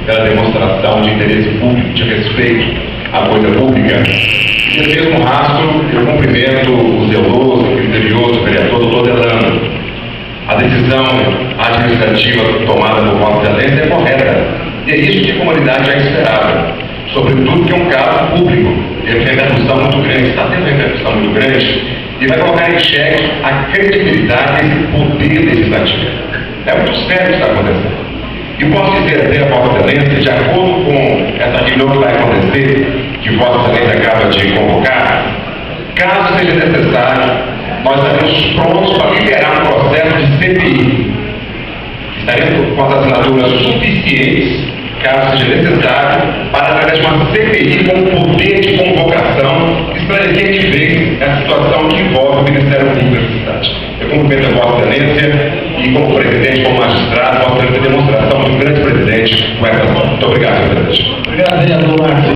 pela demonstração de interesse público, de respeito à coisa pública. Nesse mesmo rastro, eu cumprimento o zeloso, o criterioso vereador Dr. Delano. A decisão administrativa tomada por Vossa Excelência é correta, e é isso que a comunidade já esperava, sobretudo que é um caso público. Ele tem repercussão muito grande, está tendo repercussão muito grande, e vai colocar em xeque a credibilidade desse poder legislativo. É muito sério o que está acontecendo. E posso dizer até a Vossa Excelência, de acordo com essa reunião que vai acontecer, que Vossa Excelência acaba de convocar, caso seja necessário, nós estaremos prontos para liberar um processo de CPI. Estaremos com as assinaturas suficientes, caso seja necessário, para através de uma CPI com poder de convocação, esclarecer de vez essa situação que envolve o Ministério Público da cidade. Eu cumprimento a Vossa Excelência e, como presidente, como magistrado, Vossa Excelência demonstração de um grande presidente com essa mão. Muito obrigado, senhor presidente. Obrigado, vereador Marcos.